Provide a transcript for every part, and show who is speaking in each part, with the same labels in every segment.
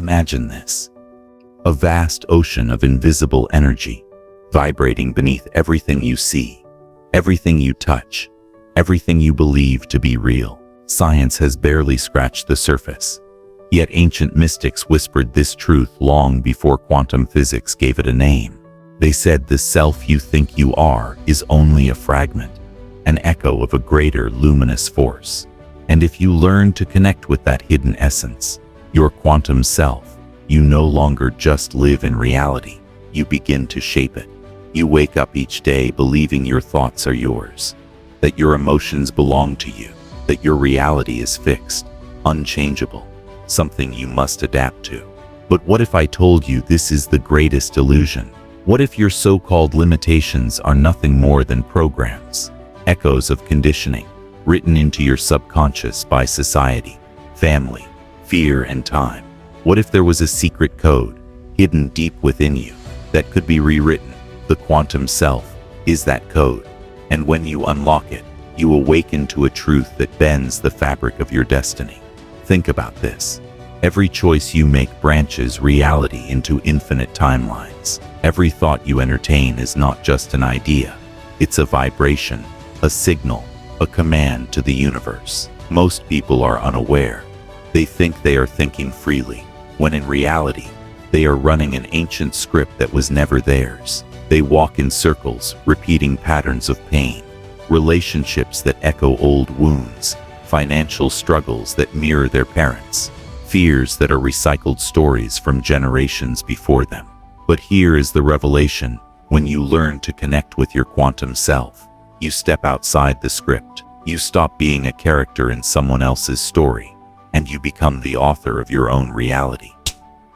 Speaker 1: Imagine this: a vast ocean of invisible energy, vibrating beneath everything you see, everything you touch, everything you believe to be real. Science has barely scratched the surface, yet ancient mystics whispered this truth long before quantum physics gave it a name. They said the self you think you are is only a fragment, an echo of a greater luminous force. And if you learn to connect with that hidden essence, your quantum self, you no longer just live in reality, you begin to shape it. You wake up each day believing your thoughts are yours, that your emotions belong to you, that your reality is fixed, unchangeable, something you must adapt to. But what if I told you this is the greatest illusion? What if your so-called limitations are nothing more than programs, echoes of conditioning, written into your subconscious by society, family, fear, and time? What if there was a secret code, hidden deep within you, that could be rewritten? The quantum self is that code, and when you unlock it, you awaken to a truth that bends the fabric of your destiny. Think about this. Every choice you make branches reality into infinite timelines. Every thought you entertain is not just an idea. It's a vibration, a signal, a command to the universe. Most people are unaware. They think they are thinking freely, when in reality, they are running an ancient script that was never theirs. They walk in circles, repeating patterns of pain, relationships that echo old wounds, financial struggles that mirror their parents, fears that are recycled stories from generations before them. But here is the revelation: when you learn to connect with your quantum self, you step outside the script. You stop being a character in someone else's story, and you become the author of your own reality.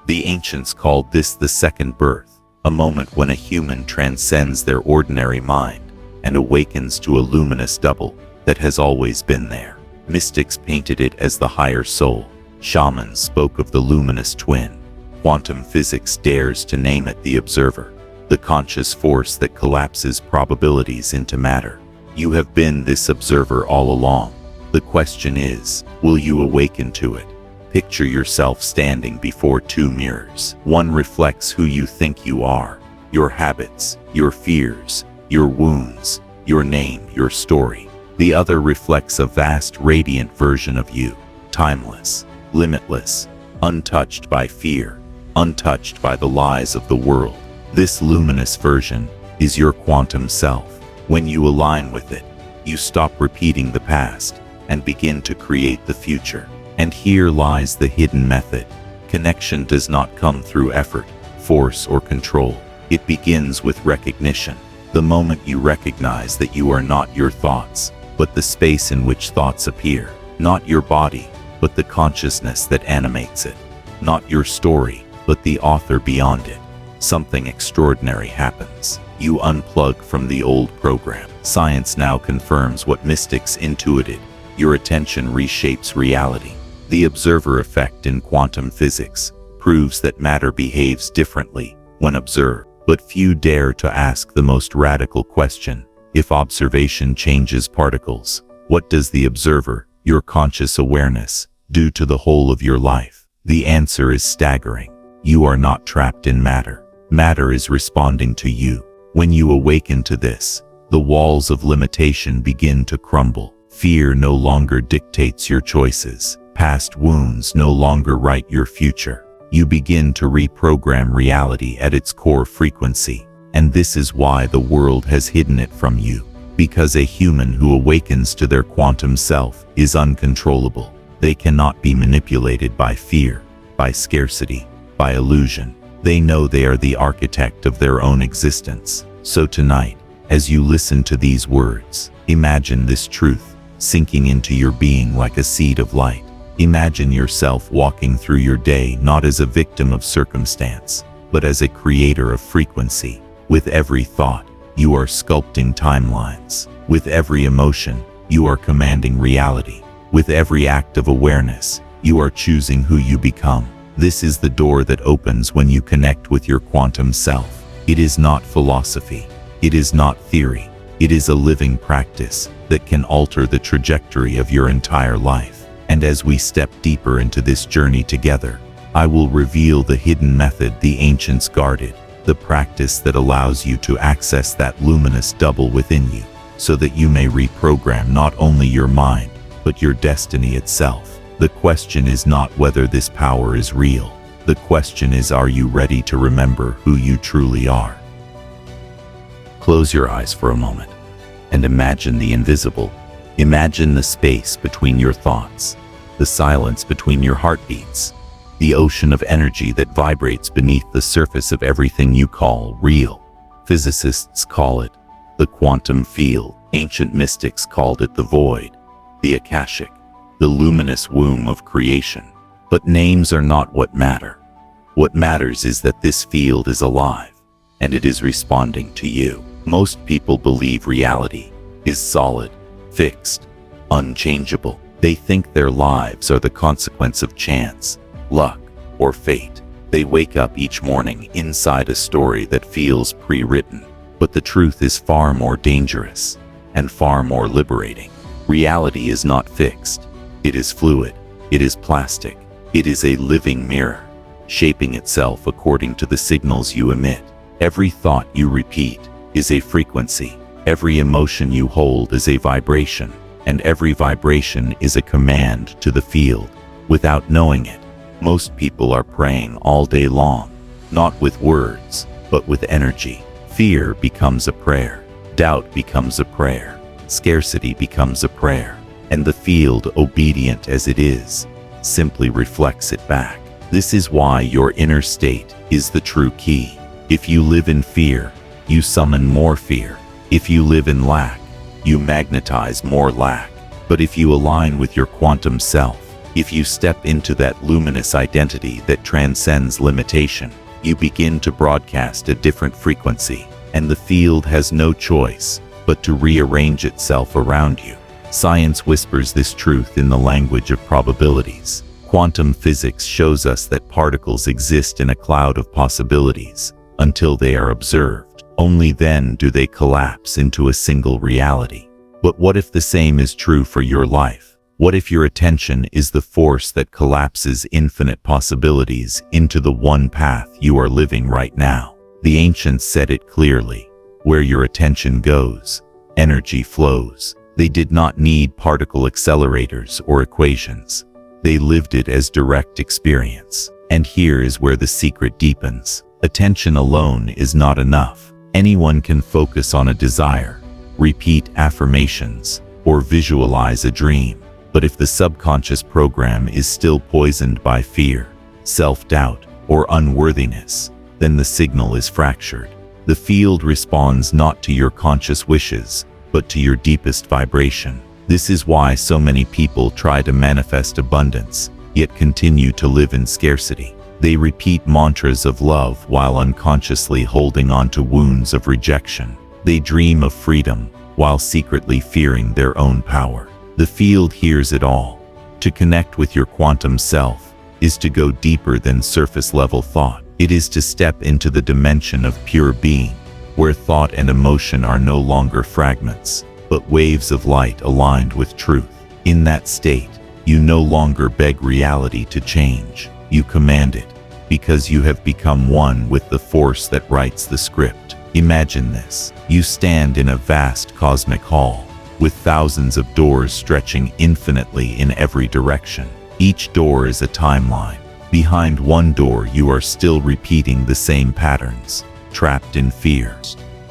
Speaker 1: The ancients called this the second birth, a moment when a human transcends their ordinary mind and awakens to a luminous double that has always been there. Mystics painted it as the higher soul. Shamans spoke of the luminous twin. Quantum physics dares to name it the observer, the conscious force that collapses probabilities into matter. You have been this observer all along. The question is, will you awaken to it? Picture yourself standing before two mirrors. One reflects who you think you are, your habits, your fears, your wounds, your name, your story. The other reflects a vast, radiant version of you, timeless, limitless, untouched by fear, untouched by the lies of the world. This luminous version is your quantum self. When you align with it, you stop repeating the past and begin to create the future. And here lies the hidden method. Connection does not come through effort, force, or control. It begins with recognition. The moment you recognize that you are not your thoughts, but the space in which thoughts appear. Not your body, but the consciousness that animates it. Not your story, but the author beyond it. Something extraordinary happens. You unplug from the old program. Science now confirms what mystics intuited. Your attention reshapes reality. The observer effect in quantum physics proves that matter behaves differently when observed. But few dare to ask the most radical question: if observation changes particles, what does the observer, your conscious awareness, do to the whole of your life? The answer is staggering. You are not trapped in matter. Matter is responding to you. When you awaken to this, the walls of limitation begin to crumble. Fear no longer dictates your choices. Past wounds no longer write your future. You begin to reprogram reality at its core frequency. And this is why the world has hidden it from you. Because a human who awakens to their quantum self is uncontrollable. They cannot be manipulated by fear, by scarcity, by illusion. They know they are the architect of their own existence. So tonight, as you listen to these words, imagine this truth sinking into your being like a seed of light. Imagine yourself walking through your day not as a victim of circumstance, but as a creator of frequency. With every thought, you are sculpting timelines. With every emotion, you are commanding reality. With every act of awareness, you are choosing who you become. This is the door that opens when you connect with your quantum self. It is not philosophy. It is not theory. It is a living practice that can alter the trajectory of your entire life. And as we step deeper into this journey together, I will reveal the hidden method the ancients guarded, the practice that allows you to access that luminous double within you, so that you may reprogram not only your mind, but your destiny itself. The question is not whether this power is real. The question is, are you ready to remember who you truly are? Close your eyes for a moment and imagine the invisible. Imagine the space between your thoughts, the silence between your heartbeats, the ocean of energy that vibrates beneath the surface of everything you call real. Physicists call it the quantum field. Ancient mystics called it the void, the akashic, the luminous womb of creation. But names are not what matter. What matters is that this field is alive, and it is responding to you. Most people believe reality is solid, fixed, unchangeable. They think their lives are the consequence of chance, luck, or fate. They wake up each morning inside a story that feels pre-written. But the truth is far more dangerous and far more liberating. Reality is not fixed. It is fluid. It is plastic. It is a living mirror, shaping itself according to the signals you emit. Every thought you repeat is a frequency. Every emotion you hold is a vibration, and every vibration is a command to the field. Without knowing it, most people are praying all day long, not with words, but with energy. Fear becomes a prayer. Doubt becomes a prayer. Scarcity becomes a prayer. And the field, obedient as it is, simply reflects it back. This is why your inner state is the true key. If you live in fear, you summon more fear. If you live in lack, you magnetize more lack. But if you align with your quantum self, if you step into that luminous identity that transcends limitation, you begin to broadcast a different frequency, and the field has no choice but to rearrange itself around you. Science whispers this truth in the language of probabilities. Quantum physics shows us that particles exist in a cloud of possibilities until they are observed. Only then do they collapse into a single reality. But what if the same is true for your life? What if your attention is the force that collapses infinite possibilities into the one path you are living right now? The ancients said it clearly. Where your attention goes, energy flows. They did not need particle accelerators or equations. They lived it as direct experience. And here is where the secret deepens. Attention alone is not enough. Anyone can focus on a desire, repeat affirmations, or visualize a dream. But if the subconscious program is still poisoned by fear, self-doubt, or unworthiness, then the signal is fractured. The field responds not to your conscious wishes, but to your deepest vibration. This is why so many people try to manifest abundance, yet continue to live in scarcity. They repeat mantras of love while unconsciously holding on to wounds of rejection. They dream of freedom while secretly fearing their own power. The field hears it all. To connect with your quantum self is to go deeper than surface-level thought. It is to step into the dimension of pure being, where thought and emotion are no longer fragments, but waves of light aligned with truth. In that state, you no longer beg reality to change. You command it, because you have become one with the force that writes the script. Imagine this. You stand in a vast cosmic hall, with thousands of doors stretching infinitely in every direction. Each door is a timeline. Behind one door you are still repeating the same patterns, trapped in fear.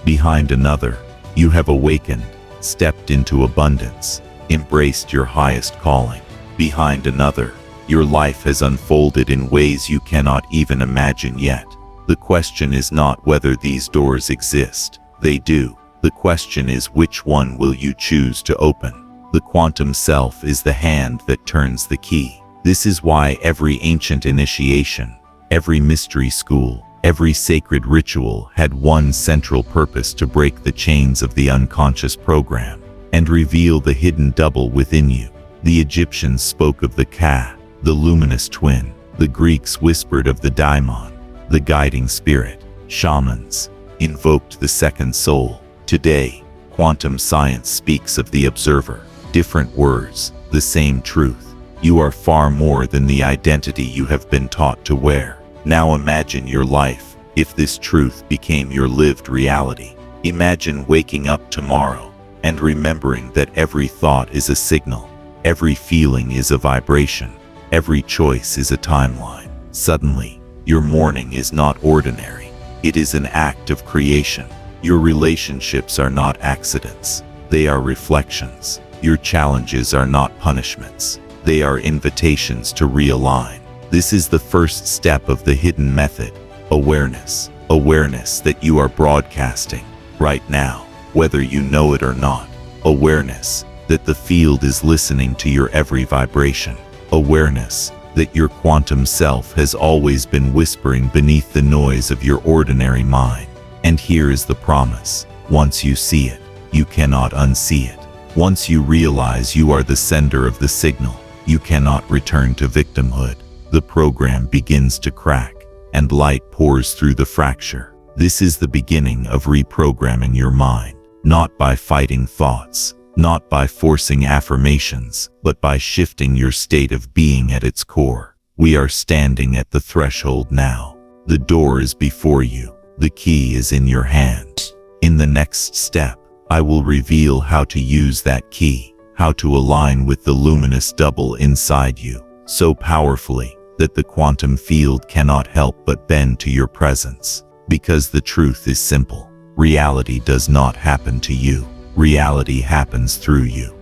Speaker 1: Behind another, you have awakened, stepped into abundance, embraced your highest calling. Behind another, your life has unfolded in ways you cannot even imagine yet. The question is not whether these doors exist. They do. The question is, which one will you choose to open? The quantum self is the hand that turns the key. This is why every ancient initiation, every mystery school, every sacred ritual had one central purpose: to break the chains of the unconscious program and reveal the hidden double within you. The Egyptians spoke of the Ka, the luminous twin. The Greeks whispered of the daimon, the guiding spirit. Shamans invoked the second soul. Today, quantum science speaks of the observer. Different words, the same truth. You are far more than the identity you have been taught to wear. Now imagine your life, if this truth became your lived reality. Imagine waking up tomorrow and remembering that every thought is a signal, every feeling is a vibration, every choice is a timeline. Suddenly, your morning is not ordinary. It is an act of creation. Your relationships are not accidents. They are reflections. Your challenges are not punishments. They are invitations to realign. This is the first step of the hidden method, awareness. Awareness that you are broadcasting right now, whether you know it or not. Awareness that the field is listening to your every vibration. Awareness that your quantum self has always been whispering beneath the noise of your ordinary mind. And here is the promise. Once you see it, you cannot unsee it. Once you realize you are the sender of the signal, you cannot return to victimhood. The program begins to crack, and light pours through the fracture. This is the beginning of reprogramming your mind, not by fighting thoughts, not by forcing affirmations, but by shifting your state of being at its core. We are standing at the threshold now. The door is before you. The key is in your hand. In the next step, I will reveal how to use that key, how to align with the luminous double inside you, so powerfully that the quantum field cannot help but bend to your presence. Because the truth is simple. Reality does not happen to you. Reality happens through you.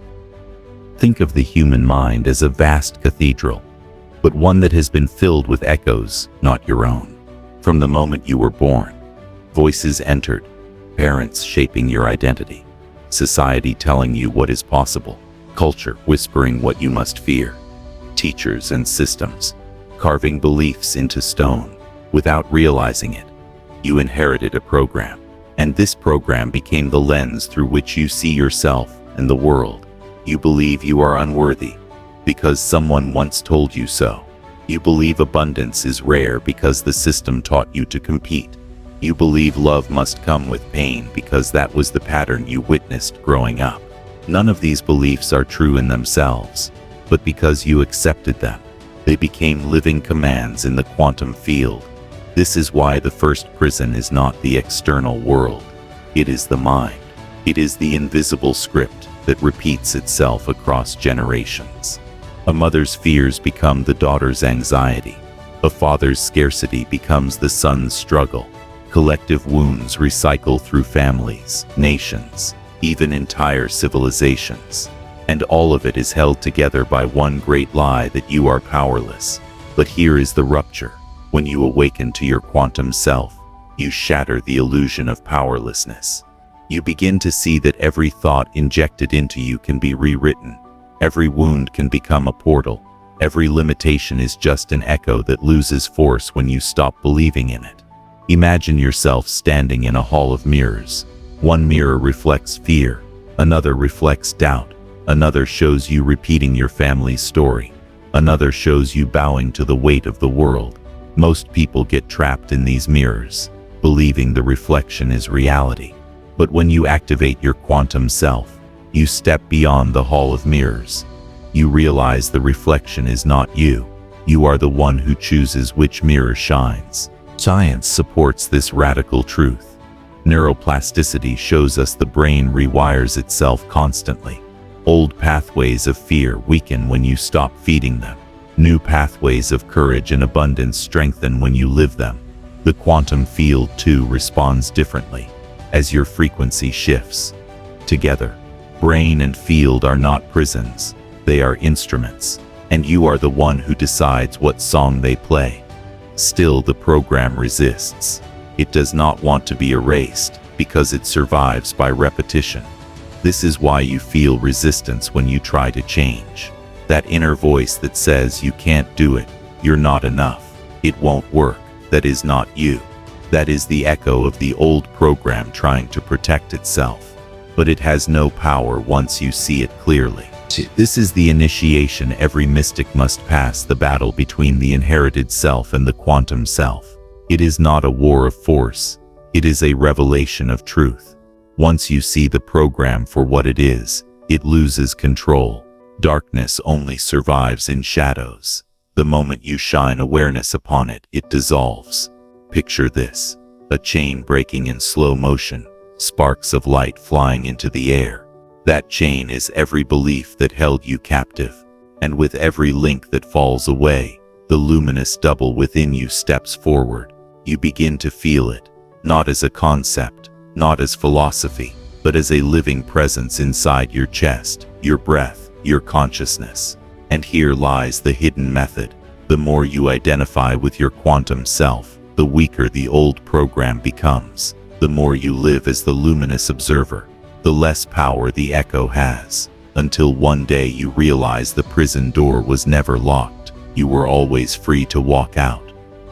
Speaker 1: Think of the human mind as a vast cathedral, but one that has been filled with echoes, not your own. From the moment you were born, voices entered, parents shaping your identity, society telling you what is possible, culture whispering what you must fear, teachers and systems carving beliefs into stone. Without realizing it, you inherited a program, and this program became the lens through which you see yourself and the world. You believe you are unworthy because someone once told you so. You believe abundance is rare because the system taught you to compete. You believe love must come with pain because that was the pattern you witnessed growing up. None of these beliefs are true in themselves, but because you accepted them, they became living commands in the quantum field. This is why the first prison is not the external world. It is the mind. It is the invisible script that repeats itself across generations. A mother's fears become the daughter's anxiety. A father's scarcity becomes the son's struggle. Collective wounds recycle through families, nations, even entire civilizations. And all of it is held together by one great lie that you are powerless. But here is the rupture. When you awaken to your quantum self, you shatter the illusion of powerlessness. You begin to see that every thought injected into you can be rewritten. Every wound can become a portal. Every limitation is just an echo that loses force when you stop believing in it. Imagine yourself standing in a hall of mirrors. One mirror reflects fear, another reflects doubt, another shows you repeating your family's story, another shows you bowing to the weight of the world. Most people get trapped in these mirrors, believing the reflection is reality. But when you activate your quantum self, you step beyond the hall of mirrors. You realize the reflection is not you. You are the one who chooses which mirror shines. Science supports this radical truth. Neuroplasticity shows us the brain rewires itself constantly. Old pathways of fear weaken when you stop feeding them. New pathways of courage and abundance strengthen when you live them. The quantum field too responds differently as your frequency shifts. Together, brain and field are not prisons, they are instruments, and you are the one who decides what song they play. Still, the program resists. It does not want to be erased because it survives by repetition. This is why you feel resistance when you try to change. That inner voice that says you can't do it, you're not enough, it won't work, that is not you. That is the echo of the old program trying to protect itself. But it has no power once you see it clearly. This is the initiation every mystic must pass, the battle between the inherited self and the quantum self. It is not a war of force, it is a revelation of truth. Once you see the program for what it is, it loses control. Darkness only survives in shadows. The moment you shine awareness upon it, it dissolves. Picture this: a chain breaking in slow motion, sparks of light flying into the air. That chain is every belief that held you captive, and with every link that falls away, the luminous double within you steps forward. You begin to feel it, not as a concept, not as philosophy, but as a living presence inside your chest, your breath, your consciousness. And here lies the hidden method. The more you identify with your quantum self, the weaker the old program becomes. The more you live as the luminous observer, the less power the echo has, until one day you realize the prison door was never locked. You were always free to walk out.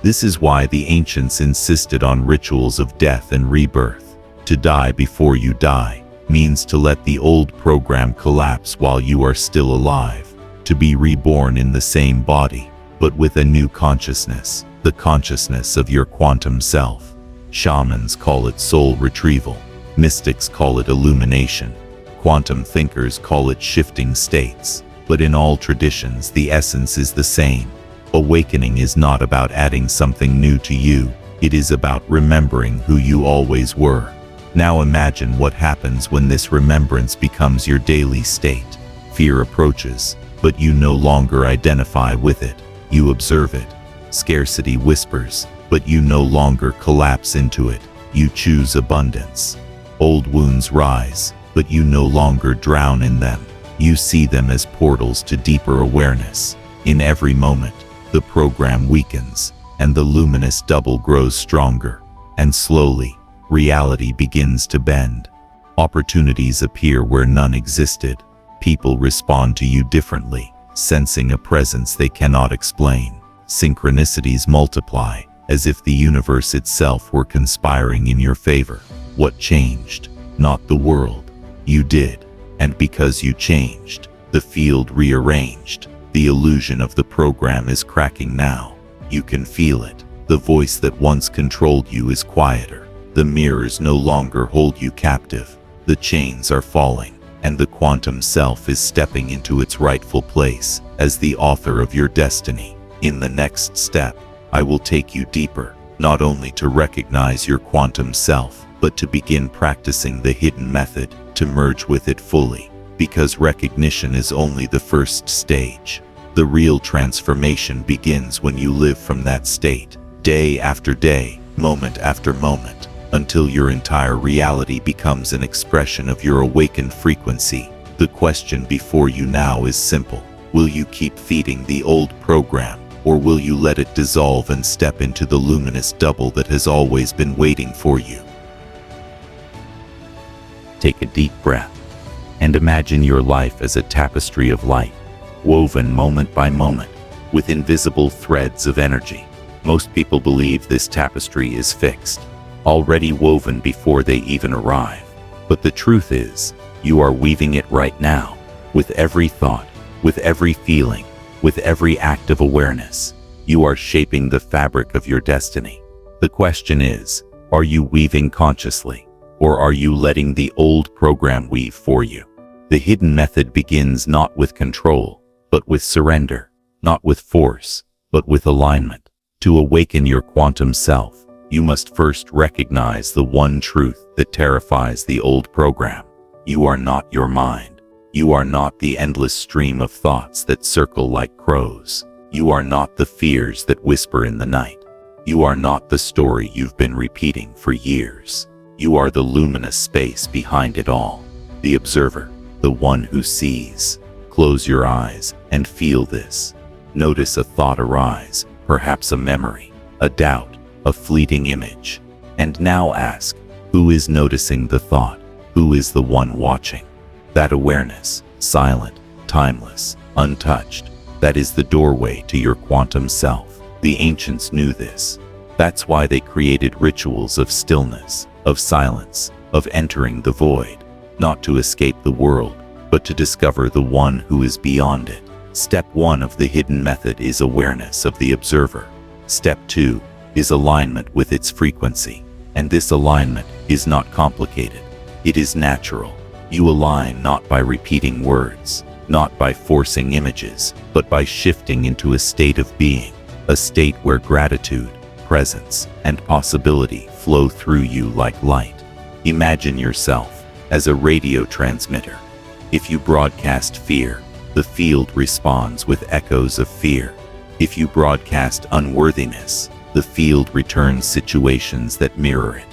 Speaker 1: This is why the ancients insisted on rituals of death and rebirth. To die before you die means to let the old program collapse while you are still alive, to be reborn in the same body, but with a new consciousness, the consciousness of your quantum self. Shamans call it soul retrieval. Mystics call it illumination. Quantum thinkers call it shifting states. But in all traditions, the essence is the same. Awakening is not about adding something new to you. It is about remembering who you always were. Now imagine what happens when this remembrance becomes your daily state. Fear approaches, but you no longer identify with it. You observe it. Scarcity whispers, but you no longer collapse into it. You choose abundance. Old wounds rise, but you no longer drown in them. You see them as portals to deeper awareness. In every moment, the program weakens, and the luminous double grows stronger. And slowly, reality begins to bend. Opportunities appear where none existed. People respond to you differently, sensing a presence they cannot explain. Synchronicities multiply, as if the universe itself were conspiring in your favor. What changed? Not the world. You did. And because you changed, the field rearranged. The illusion of the program is cracking now. You can feel it. The voice that once controlled you is quieter. The mirrors no longer hold you captive. The chains are falling, and the quantum self is stepping into its rightful place as the author of your destiny. In the next step, I will take you deeper, not only to recognize your quantum self, but to begin practicing the hidden method, to merge with it fully, because recognition is only the first stage. The real transformation begins when you live from that state, day after day, moment after moment, until your entire reality becomes an expression of your awakened frequency. The question before you now is simple. Will you keep feeding the old program, or will you let it dissolve and step into the luminous double that has always been waiting for you? Take a deep breath and imagine your life as a tapestry of light, woven moment by moment with invisible threads of energy. Most people believe this tapestry is fixed, already woven before they even arrive. But the truth is, you are weaving it right now, with every thought, with every feeling, with every act of awareness. You are shaping the fabric of your destiny. The question is, are you weaving consciously, or are you letting the old program weave for you? The hidden method begins not with control, but with surrender, not with force, but with alignment. To awaken your quantum self, you must first recognize the one truth that terrifies the old program. You are not your mind. You are not the endless stream of thoughts that circle like crows. You are not the fears that whisper in the night. You are not the story you've been repeating for years. You are the luminous space behind it all, the observer, the one who sees. Close your eyes and feel this. Notice a thought arise, perhaps a memory, a doubt, a fleeting image. And now ask, who is noticing the thought? Who is the one watching? That awareness, silent, timeless, untouched, that is the doorway to your quantum self. The ancients knew this. That's why they created rituals of stillness, of silence, of entering the void, not to escape the world, but to discover the one who is beyond it. Step 1 of the hidden method is awareness of the observer. Step 2 is alignment with its frequency. And this alignment is not complicated. It is natural. You align not by repeating words, not by forcing images, but by shifting into a state of being, a state where gratitude, presence, and possibility flow through you like light. Imagine yourself as a radio transmitter. If you broadcast fear, the field responds with echoes of fear. If you broadcast unworthiness, the field returns situations that mirror it.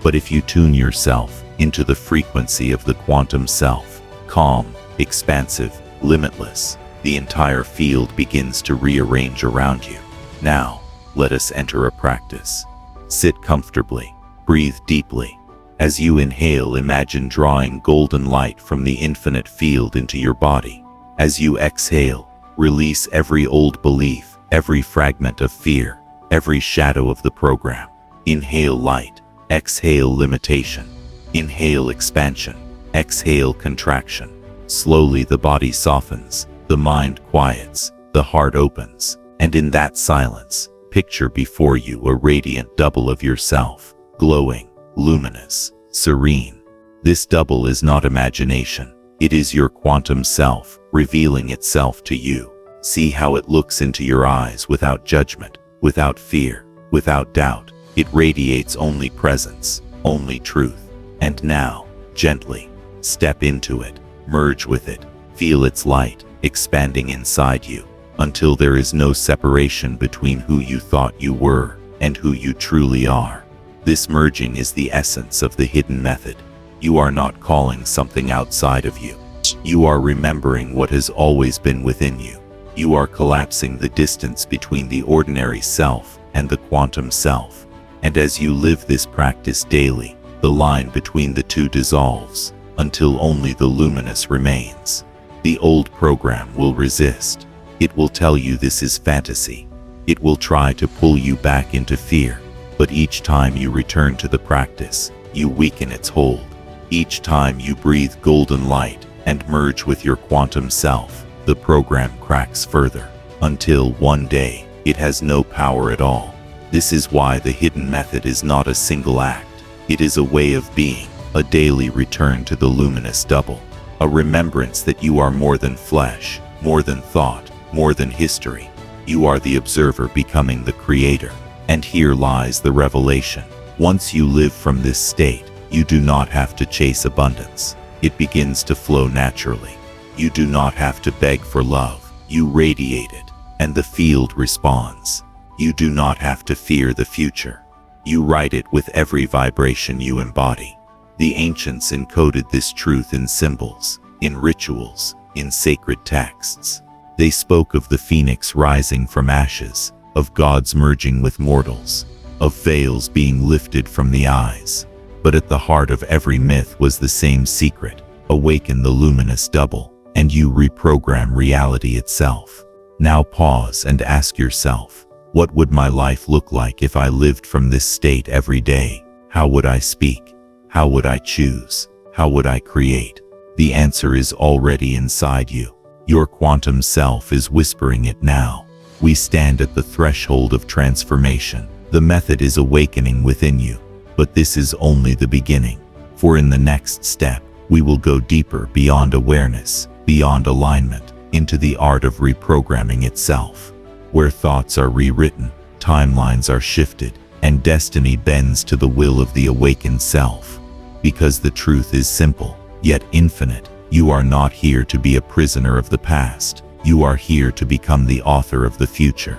Speaker 1: But if you tune yourself into the frequency of the quantum self, calm, expansive, limitless, the entire field begins to rearrange around you. Now, let us enter a practice. Sit comfortably, breathe deeply. As you inhale, imagine drawing golden light from the infinite field into your body. As you exhale, release every old belief, every fragment of fear, every shadow of the program. Inhale light, exhale limitation. Inhale expansion, exhale contraction. Slowly the body softens, the mind quiets, the heart opens, and in that silence, picture before you a radiant double of yourself, glowing, luminous, serene. This double is not imagination. It is your quantum self, revealing itself to you. See how it looks into your eyes without judgment, without fear, without doubt. It radiates only presence, only truth. And now, gently, step into it, merge with it, feel its light expanding inside you, until there is no separation between who you thought you were and who you truly are. This merging is the essence of the hidden method. You are not calling something outside of you. You are remembering what has always been within you. You are collapsing the distance between the ordinary self and the quantum self. And as you live this practice daily, the line between the two dissolves, until only the luminous remains. The old program will resist. It will tell you this is fantasy. It will try to pull you back into fear. But each time you return to the practice, you weaken its hold. Each time you breathe golden light and merge with your quantum self, the program cracks further, until one day, it has no power at all. This is why the hidden method is not a single act. It is a way of being, a daily return to the luminous double, a remembrance that you are more than flesh, more than thought, more than history. You are the observer becoming the creator. And here lies the revelation. Once you live from this state, you do not have to chase abundance. It begins to flow naturally. You do not have to beg for love. You radiate it, and the field responds. You do not have to fear the future. You write it with every vibration you embody. The ancients encoded this truth in symbols, in rituals, in sacred texts. They spoke of the phoenix rising from ashes, of gods merging with mortals, of veils being lifted from the eyes. But at the heart of every myth was the same secret: awaken the luminous double, and you reprogram reality itself. Now pause and ask yourself, what would my life look like if I lived from this state every day? How would I speak? How would I choose? How would I create? The answer is already inside you. Your quantum self is whispering it now. We stand at the threshold of transformation. The method is awakening within you. But this is only the beginning. For in the next step, we will go deeper beyond awareness, beyond alignment, into the art of reprogramming itself. Where thoughts are rewritten, timelines are shifted, and destiny bends to the will of the awakened self. Because the truth is simple, yet infinite. You are not here to be a prisoner of the past. You are here to become the author of the future.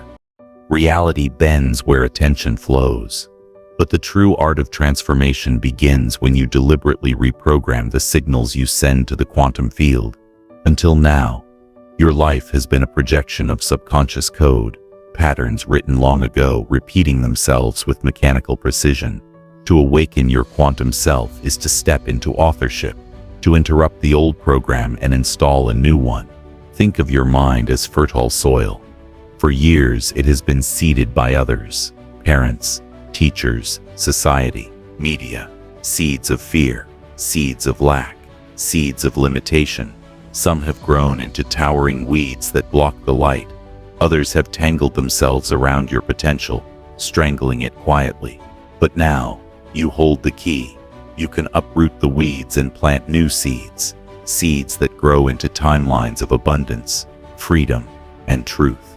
Speaker 1: Reality bends where attention flows. But the true art of transformation begins when you deliberately reprogram the signals you send to the quantum field. Until now, your life has been a projection of subconscious code, patterns written long ago repeating themselves with mechanical precision. To awaken your quantum self is to step into authorship, to interrupt the old program and install a new one. Think of your mind as fertile soil. For years, it has been seeded by others: parents, teachers, society, media. Seeds of fear, seeds of lack, seeds of limitation. Some have grown into towering weeds that block the light. Others have tangled themselves around your potential, strangling it quietly. But now, you hold the key. You can uproot the weeds and plant new seeds. seeds that grow into timelines of abundance, freedom, and truth.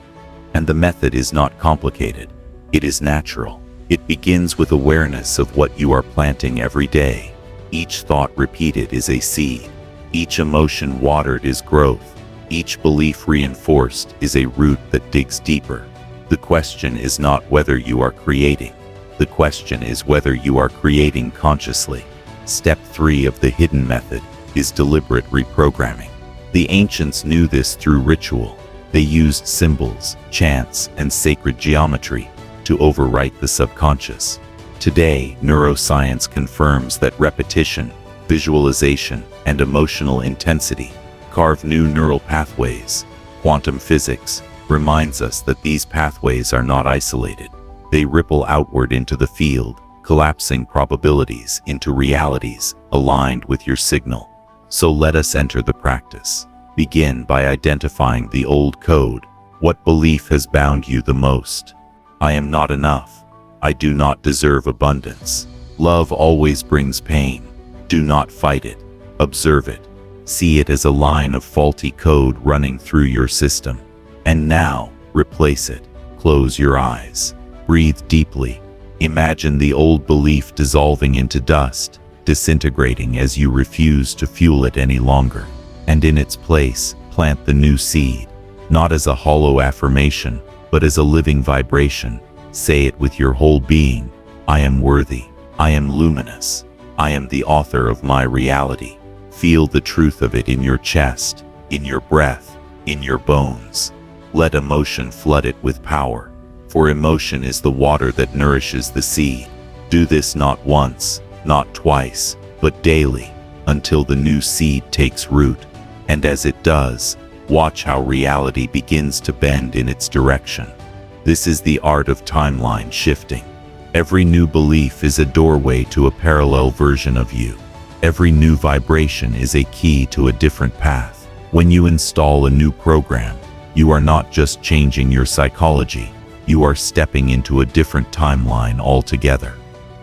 Speaker 1: And the method is not complicated. It is natural. It begins with awareness of what you are planting every day. Each thought repeated is a seed. Each emotion watered is growth. Each belief reinforced is a root that digs deeper. The question is not whether you are creating. The question is whether you are creating consciously. Step 3 of the hidden method is deliberate reprogramming. The ancients knew this through ritual. They used symbols, chants, and sacred geometry to overwrite the subconscious. Today, neuroscience confirms that repetition, visualization, and emotional intensity carve new neural pathways. Quantum physics reminds us that these pathways are not isolated. They ripple outward into the field, collapsing probabilities into realities aligned with your signal. So let us enter the practice. Begin by identifying the old code. What belief has bound you the most? I am not enough. I do not deserve abundance. Love always brings pain. Do not fight it. Observe it. See it as a line of faulty code running through your system. And now, replace it. Close your eyes. Breathe deeply. Imagine the old belief dissolving into dust, disintegrating as you refuse to fuel it any longer. And in its place, plant the new seed, not as a hollow affirmation, but as a living vibration. Say it with your whole being. I am worthy. I am luminous. I am the author of my reality. Feel the truth of it in your chest, in your breath, in your bones. Let emotion flood it with power, for emotion is the water that nourishes the seed. Do this not once, not twice, but daily, until the new seed takes root. And as it does, watch how reality begins to bend in its direction. This is the art of timeline shifting. Every new belief is a doorway to a parallel version of you. Every new vibration is a key to a different path. When you install a new program, you are not just changing your psychology, you are stepping into a different timeline altogether.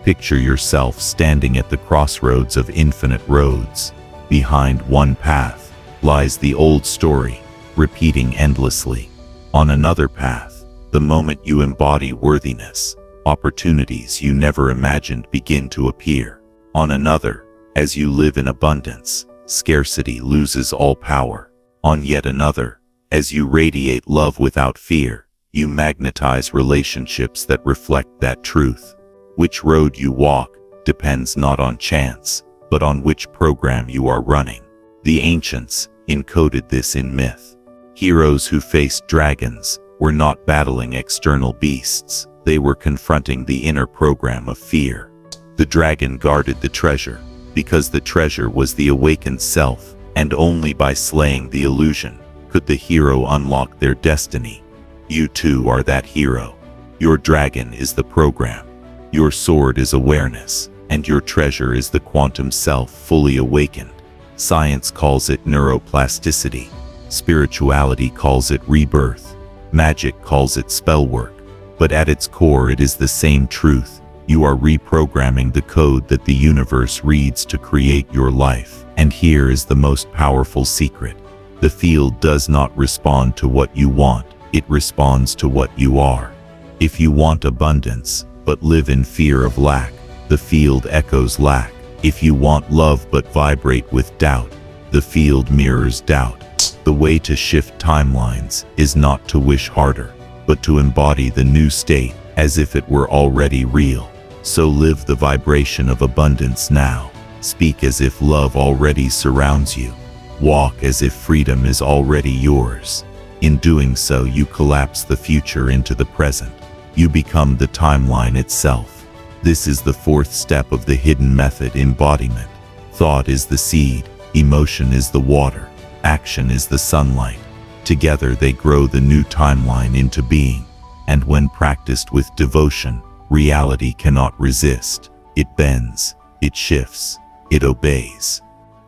Speaker 1: Picture yourself standing at the crossroads of infinite roads. Behind one path lies the old story, repeating endlessly. On another path, the moment you embody worthiness, opportunities you never imagined begin to appear. On another, as you live in abundance, scarcity loses all power. On yet another, as you radiate love without fear, you magnetize relationships that reflect that truth. Which road you walk depends not on chance, but on which program you are running. The ancients encoded this in myth. Heroes who faced dragons were not battling external beasts, they were confronting the inner program of fear. The dragon guarded the treasure, because the treasure was the awakened self, and only by slaying the illusion could the hero unlock their destiny. You too are that hero. Your dragon is the program. Your sword is awareness, and your treasure is the quantum self fully awakened. Science calls it neuroplasticity. Spirituality calls it rebirth. Magic calls it spell work. But at its core it is the same truth. You are reprogramming the code that the universe reads to create your life. And here is the most powerful secret. The field does not respond to what you want, it responds to what you are. If you want abundance, but live in fear of lack, the field echoes lack. If you want love but vibrate with doubt, the field mirrors doubt. The way to shift timelines is not to wish harder, but to embody the new state as if it were already real. So live the vibration of abundance now. Speak as if love already surrounds you. Walk as if freedom is already yours. In doing so, you collapse the future into the present. You become the timeline itself. This is the fourth step of the hidden method embodiment. Thought is the seed, emotion is the water, action is the sunlight. Together they grow the new timeline into being. And when practiced with devotion, reality cannot resist. It bends, it shifts, it obeys.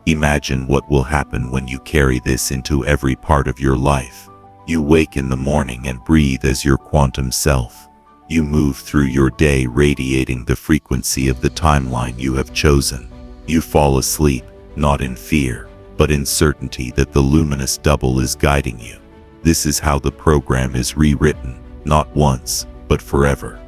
Speaker 1: Imagine what will happen when you carry this into every part of your life. You wake in the morning and breathe as your quantum self. You move through your day radiating the frequency of the timeline you have chosen. You fall asleep, not in fear, but in certainty that the luminous double is guiding you. This is how the program is rewritten, not once, but forever.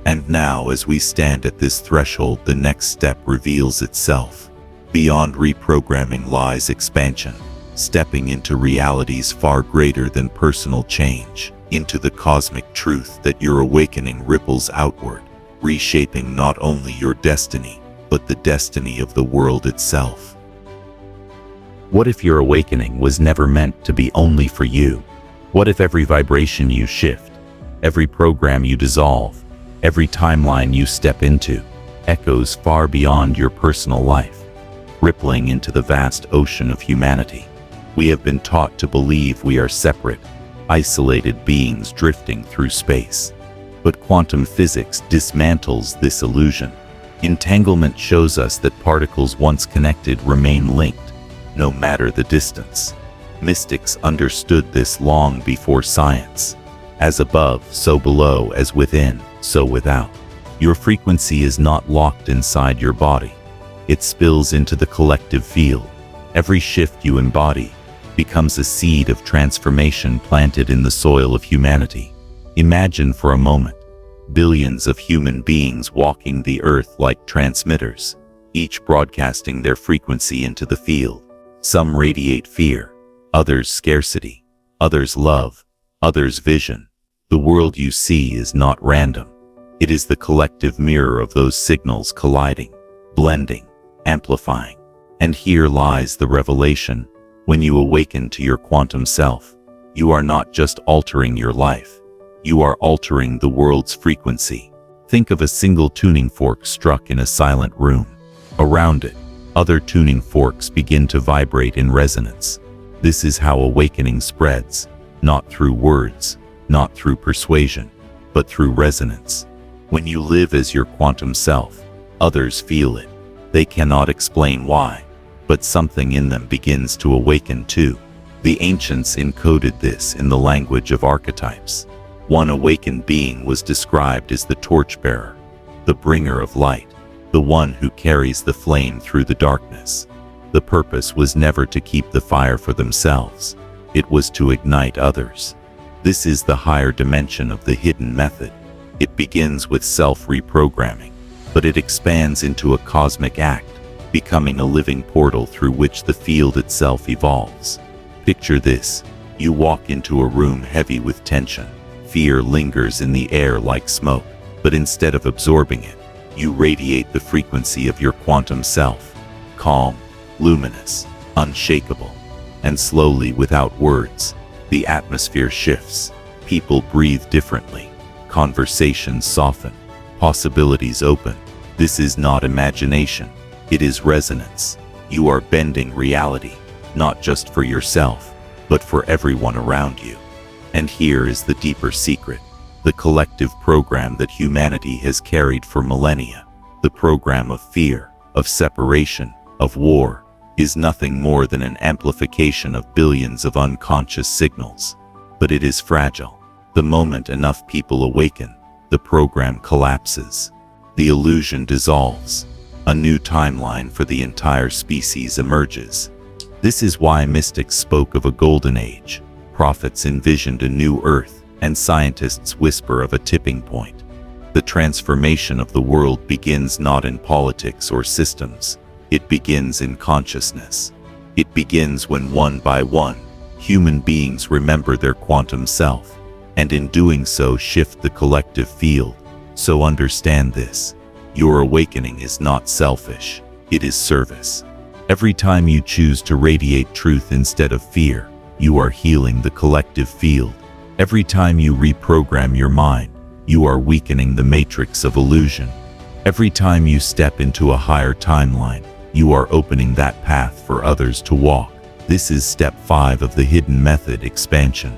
Speaker 1: And now, as we stand at this threshold, the next step reveals itself. Beyond reprogramming lies expansion, stepping into realities far greater than personal change, into the cosmic truth that your awakening ripples outward, reshaping not only your destiny, but the destiny of the world itself. What if your awakening was never meant to be only for you? What if every vibration you shift, every program you dissolve, every timeline you step into, echoes far beyond your personal life, rippling into the vast ocean of humanity? We have been taught to believe we are separate, isolated beings drifting through space. But quantum physics dismantles this illusion. Entanglement shows us that particles once connected remain linked, no matter the distance. Mystics understood this long before science. As above, so below; as within, so without. Your frequency is not locked inside your body. It spills into the collective field. Every shift you embody becomes a seed of transformation planted in the soil of humanity. Imagine for a moment billions of human beings walking the earth like transmitters, each broadcasting their frequency into the field. Some radiate fear, others scarcity, others love, others vision. The world you see is not random. It is the collective mirror of those signals colliding, blending, amplifying. And here lies the revelation. When you awaken to your quantum self, you are not just altering your life, you are altering the world's frequency. Think of a single tuning fork struck in a silent room. Around it, other tuning forks begin to vibrate in resonance. This is how awakening spreads, not through words, not through persuasion, but through resonance. When you live as your quantum self, others feel it. They cannot explain why, but something in them begins to awaken too. The ancients encoded this in the language of archetypes. One awakened being was described as the torchbearer, the bringer of light, the one who carries the flame through the darkness. The purpose was never to keep the fire for themselves. It was to ignite others. This is the higher dimension of the hidden method. It begins with self-reprogramming, but it expands into a cosmic act, becoming a living portal through which the field itself evolves. Picture this. You walk into a room heavy with tension. Fear lingers in the air like smoke, but instead of absorbing it, you radiate the frequency of your quantum self. Calm, luminous, unshakable. And slowly, without words, the atmosphere shifts. People breathe differently. Conversations soften. Possibilities open. This is not imagination. It is resonance. You are bending reality, not just for yourself, but for everyone around you. And here is the deeper secret. The collective program that humanity has carried for millennia, the program of fear, of separation, of war, is nothing more than an amplification of billions of unconscious signals. But it is fragile. The moment enough people awaken, the program collapses. The illusion dissolves. A new timeline for the entire species emerges. This is why mystics spoke of a golden age, prophets envisioned a new earth, and scientists whisper of a tipping point. The transformation of the world begins not in politics or systems. It begins in consciousness. It begins when one by one, human beings remember their quantum self, and in doing so shift the collective field. So understand this. Your awakening is not selfish. It is service. Every time you choose to radiate truth instead of fear, you are healing the collective field. Every time you reprogram your mind, you are weakening the matrix of illusion. Every time you step into a higher timeline, you are opening that path for others to walk. This is step 5 of the hidden method: expansion.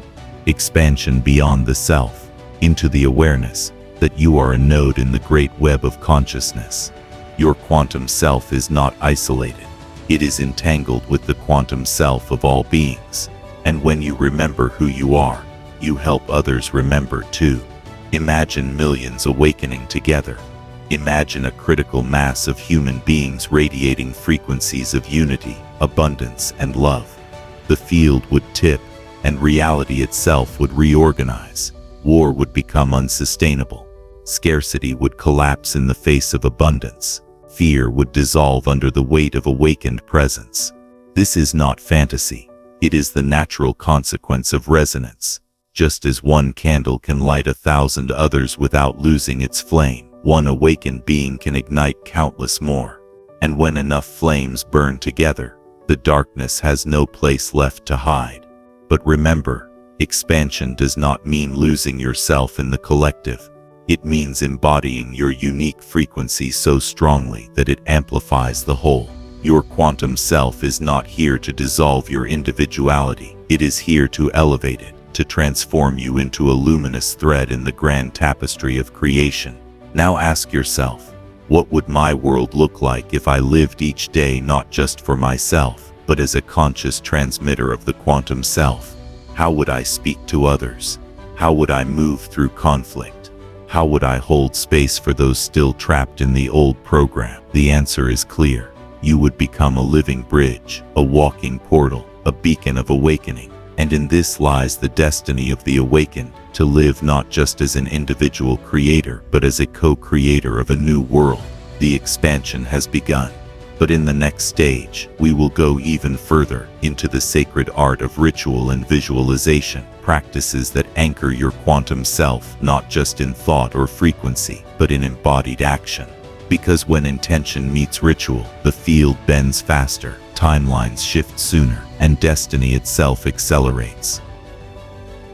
Speaker 1: Expansion beyond the self, into the awareness that you are a node in the great web of consciousness. Your quantum self is not isolated. It is entangled with the quantum self of all beings. And when you remember who you are, you help others remember too. Imagine millions awakening together. Imagine a critical mass of human beings radiating frequencies of unity, abundance, and love. The field would tip, and reality itself would reorganize. War would become unsustainable. Scarcity would collapse in the face of abundance. Fear would dissolve under the weight of awakened presence. This is not fantasy. It is the natural consequence of resonance. Just as one candle can light 1,000 others without losing its flame, one awakened being can ignite countless more. And when enough flames burn together, the darkness has no place left to hide. But remember, expansion does not mean losing yourself in the collective. It means embodying your unique frequency so strongly that it amplifies the whole. Your quantum self is not here to dissolve your individuality. It is here to elevate it, to transform you into a luminous thread in the grand tapestry of creation. Now ask yourself, what would my world look like if I lived each day not just for myself, but as a conscious transmitter of the quantum self? How would I speak to others? How would I move through conflict? How would I hold space for those still trapped in the old program? The answer is clear. You would become a living bridge, a walking portal, a beacon of awakening. And in this lies the destiny of the awakened, to live not just as an individual creator, but as a co-creator of a new world. The expansion has begun. But in the next stage, we will go even further into the sacred art of ritual and visualization, practices that anchor your quantum self not just in thought or frequency, but in embodied action. Because when intention meets ritual, the field bends faster, timelines shift sooner, and destiny itself accelerates.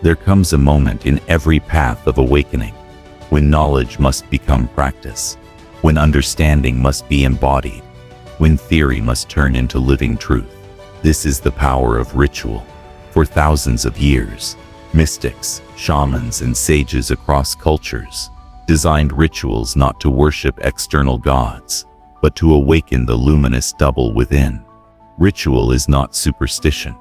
Speaker 1: There comes a moment in every path of awakening when knowledge must become practice, when understanding must be embodied, when theory must turn into living truth. This is the power of ritual. For thousands of years, mystics, shamans, and sages across cultures designed rituals not to worship external gods, but to awaken the luminous double within. Ritual is not superstition.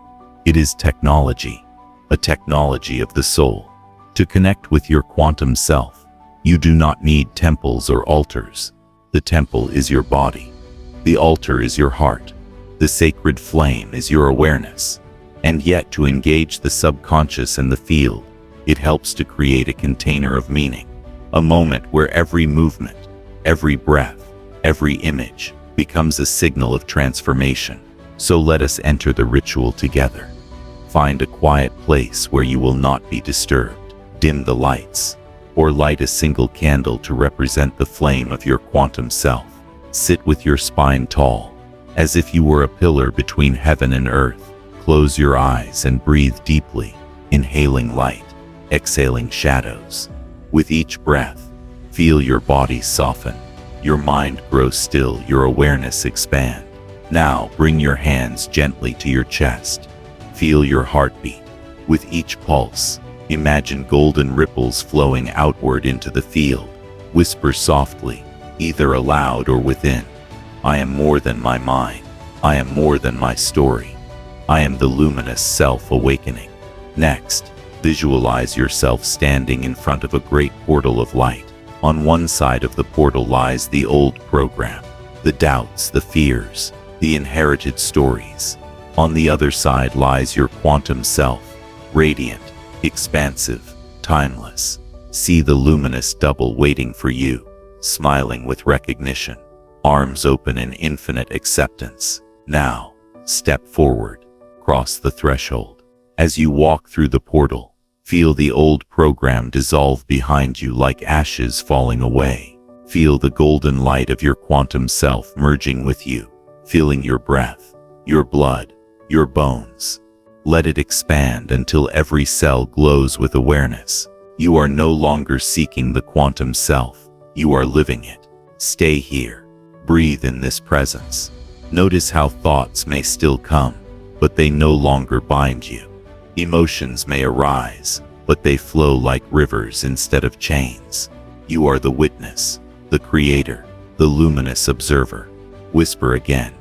Speaker 1: It is technology, a technology of the soul. To connect with your quantum self, you do not need temples or altars. The temple is your body. The altar is your heart. The sacred flame is your awareness. And yet, to engage the subconscious and the field, it helps to create a container of meaning. A moment where every movement, every breath, every image becomes a signal of transformation. So let us enter the ritual together. Find a quiet place where you will not be disturbed. Dim the lights, or light a single candle to represent the flame of your quantum self. Sit with your spine tall, as if you were a pillar between heaven and earth. Close your eyes and breathe deeply, inhaling light, exhaling shadows. With each breath, feel your body soften, your mind grow still, your awareness expand. Now bring your hands gently to your chest. Feel your heartbeat. With each pulse, imagine golden ripples flowing outward into the field. Whisper softly, either aloud or within, I am more than my mind. I am more than my story. I am the luminous self awakening. Next, visualize yourself standing in front of a great portal of light. On one side of the portal lies the old program, the doubts, the fears, the inherited stories. On the other side lies your quantum self, radiant, expansive, timeless. See the luminous double waiting for you, smiling with recognition, arms open in infinite acceptance. Now, step forward, cross the threshold. As you walk through the portal, feel the old program dissolve behind you like ashes falling away. Feel the golden light of your quantum self merging with you, feeling your breath, your blood, your bones. Let it expand until every cell glows with awareness. You are no longer seeking the quantum self, you are living it. Stay here. Breathe in this presence. Notice how thoughts may still come, but they no longer bind you. Emotions may arise, but they flow like rivers instead of chains. You are the witness, the creator, the luminous observer. Whisper again,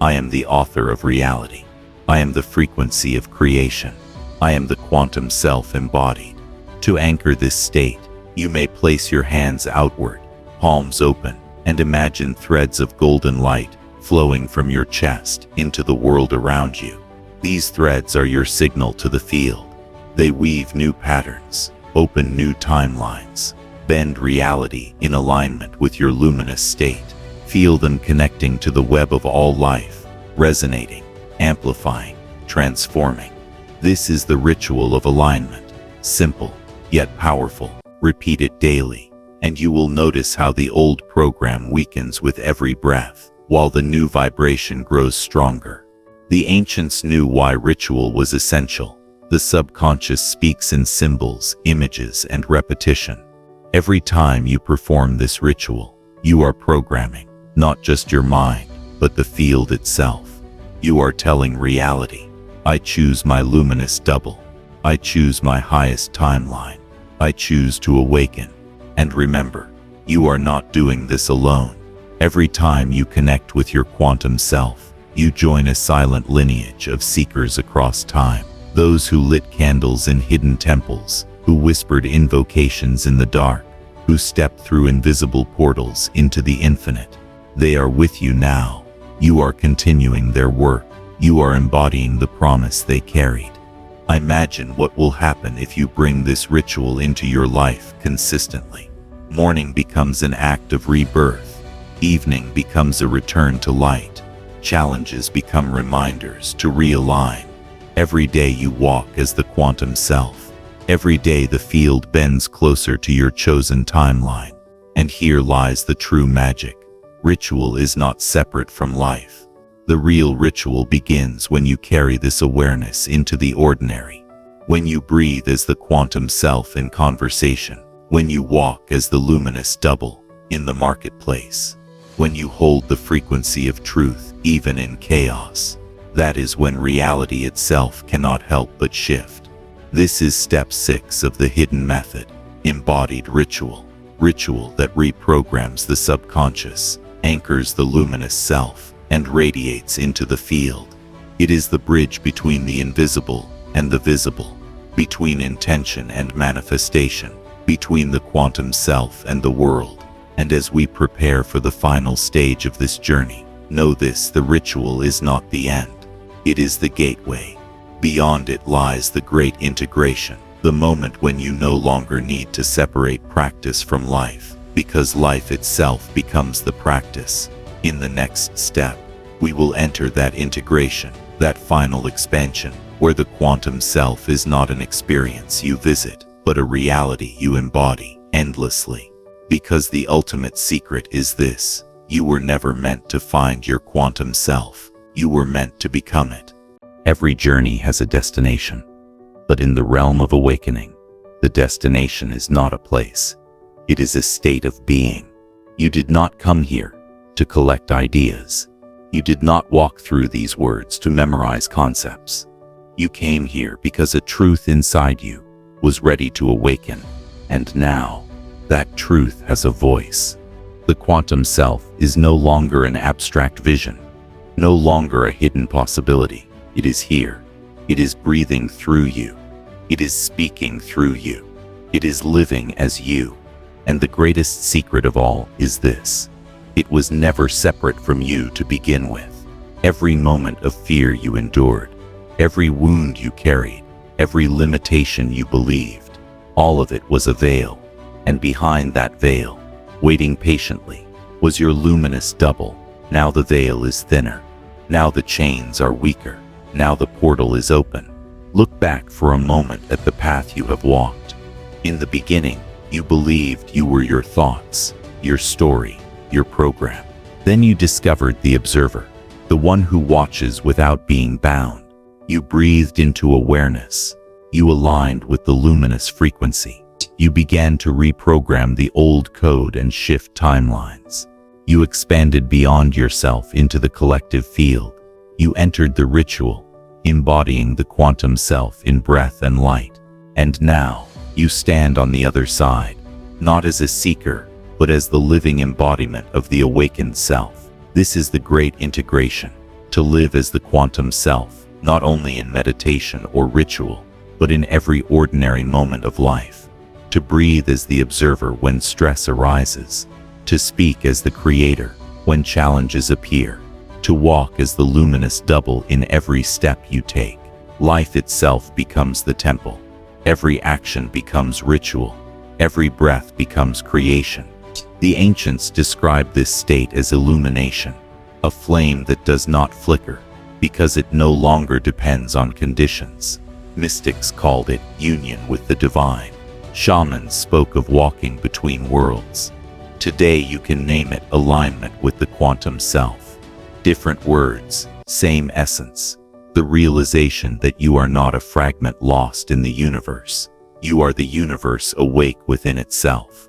Speaker 1: I am the author of reality. I am the frequency of creation. I am the quantum self embodied. To anchor this state, you may place your hands outward, palms open, and imagine threads of golden light flowing from your chest into the world around you. These threads are your signal to the field. They weave new patterns, open new timelines, bend reality in alignment with your luminous state. Feel them connecting to the web of all life, resonating, amplifying, transforming. This is the ritual of alignment, simple yet powerful. Repeat it daily, and you will notice how the old program weakens with every breath, while the new vibration grows stronger. The ancients knew why ritual was essential. The subconscious speaks in symbols, images, and repetition. Every time you perform this ritual, you are programming, not just your mind, but the field itself. You are telling reality, I choose my luminous double. I choose my highest timeline. I choose to awaken. And remember, you are not doing this alone. Every time you connect with your quantum self, you join a silent lineage of seekers across time. Those who lit candles in hidden temples, who whispered invocations in the dark, who stepped through invisible portals into the infinite. They are with you now. You are continuing their work. You are embodying the promise they carried. Imagine what will happen if you bring this ritual into your life consistently. Morning becomes an act of rebirth. Evening becomes a return to light. Challenges become reminders to realign. Every day you walk as the quantum self. Every day the field bends closer to your chosen timeline. And here lies the true magic. Ritual is not separate from life. The real ritual begins when you carry this awareness into the ordinary. When you breathe as the quantum self in conversation. When you walk as the luminous double in the marketplace. When you hold the frequency of truth even in chaos. That is when reality itself cannot help but shift. This is step 6 of the hidden method, embodied ritual. Ritual that reprograms the subconscious, anchors the luminous self, and radiates into the field. It is the bridge between the invisible and the visible, between intention and manifestation, between the quantum self and the world. And as we prepare for the final stage of this journey, know this: the ritual is not the end. It is the gateway. Beyond it lies the great integration, the moment when you no longer need to separate practice from life, because life itself becomes the practice. In the next step, we will enter that integration, that final expansion, where the quantum self is not an experience you visit, but a reality you embody endlessly. Because the ultimate secret is this: you were never meant to find your quantum self. You were meant to become it. Every journey has a destination, but in the realm of awakening, the destination is not a place. It is a state of being. You did not come here to collect ideas. You did not walk through these words to memorize concepts. You came here because a truth inside you was ready to awaken, and now that truth has a voice. The quantum self is no longer an abstract vision, no longer a hidden possibility. It is here. It is breathing through you. It is speaking through you. It is living as you. And the greatest secret of all is this: it was never separate from you to begin with. Every moment of fear you endured, every wound you carried, every limitation you believed, all of it was a veil. And behind that veil, waiting patiently, was your luminous double. Now the veil is thinner. Now the chains are weaker. Now the portal is open. Look back for a moment at the path you have walked. In the beginning, you believed you were your thoughts, your story, your program. Then you discovered the observer, the one who watches without being bound. You breathed into awareness. You aligned with the luminous frequency. You began to reprogram the old code and shift timelines. You expanded beyond yourself into the collective field. You entered the ritual, embodying the quantum self in breath and light. And now, you stand on the other side, not as a seeker, but as the living embodiment of the awakened self. This is the great integration, to live as the quantum self, not only in meditation or ritual, but in every ordinary moment of life. To breathe as the observer when stress arises, to speak as the creator when challenges appear, to walk as the luminous double in every step you take. Life itself becomes the temple. Every action becomes ritual. Every breath becomes creation. The ancients described this state as illumination, a flame that does not flicker, because it no longer depends on conditions. Mystics called it union with the divine. Shamans spoke of walking between worlds. Today you can name it alignment with the quantum self. Different words, same essence. The realization that you are not a fragment lost in the universe. You are the universe awake within itself.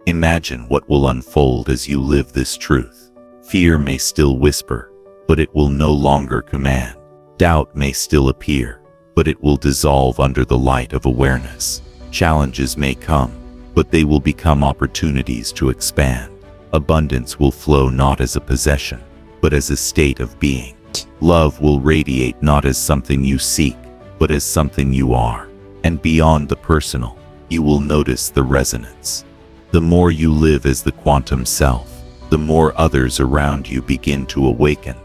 Speaker 1: Imagine what will unfold as you live this truth. Fear may still whisper, but it will no longer command. Doubt may still appear, but it will dissolve under the light of awareness. Challenges may come, but they will become opportunities to expand. Abundance will flow not as a possession, but as a state of being. Love will radiate not as something you seek, but as something you are. And beyond the personal, you will notice the resonance. The more you live as the quantum self, the more others around you begin to awaken.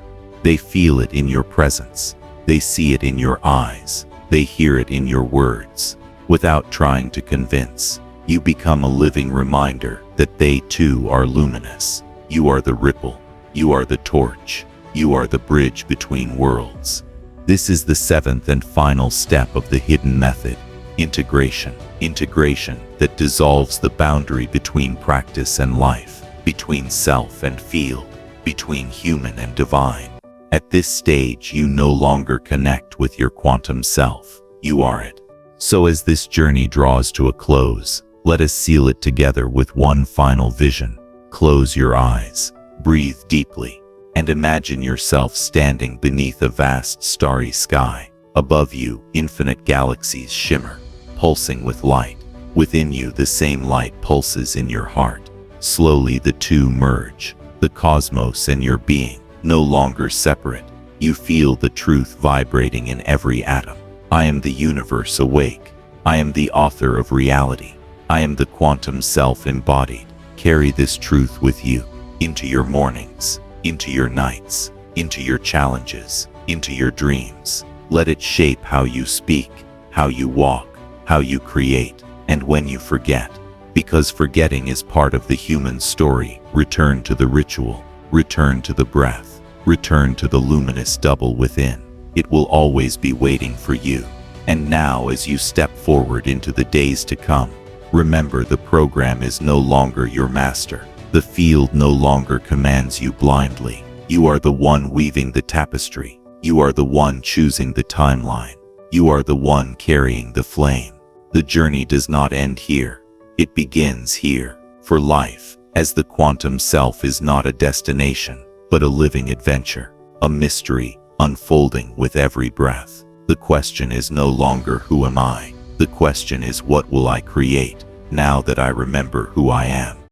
Speaker 1: They feel it in your presence. They see it in your eyes. They hear it in your words. Without trying to convince, you become a living reminder that they too are luminous. You are the ripple. You are the torch. You are the bridge between worlds. This is the seventh and final step of the hidden method, integration. Integration that dissolves the boundary between practice and life, between self and field, between human and divine. At this stage, you no longer connect with your quantum self. You are it. So as this journey draws to a close, let us seal it together with one final vision. Close your eyes, breathe deeply, and imagine yourself standing beneath a vast starry sky. Above you, infinite galaxies shimmer, pulsing with light. Within you, the same light pulses in your heart. Slowly the two merge, the cosmos and your being, no longer separate. You feel the truth vibrating in every atom. I am the universe awake. I am the author of reality. I am the quantum self embodied. Carry this truth with you into your mornings, into your nights, into your challenges, into your dreams. Let it shape how you speak, how you walk, how you create, and when you forget. Because forgetting is part of the human story. Return to the ritual, return to the breath, return to the luminous double within. It will always be waiting for you. And now, as you step forward into the days to come, remember the program is no longer your master. The field no longer commands you blindly. You are the one weaving the tapestry. You are the one choosing the timeline. You are the one carrying the flame. The journey does not end here. It begins here. For life, as the quantum self, is not a destination, but a living adventure, a mystery unfolding with every breath. The question is no longer who am I? The question is what will I create now that I remember who I am?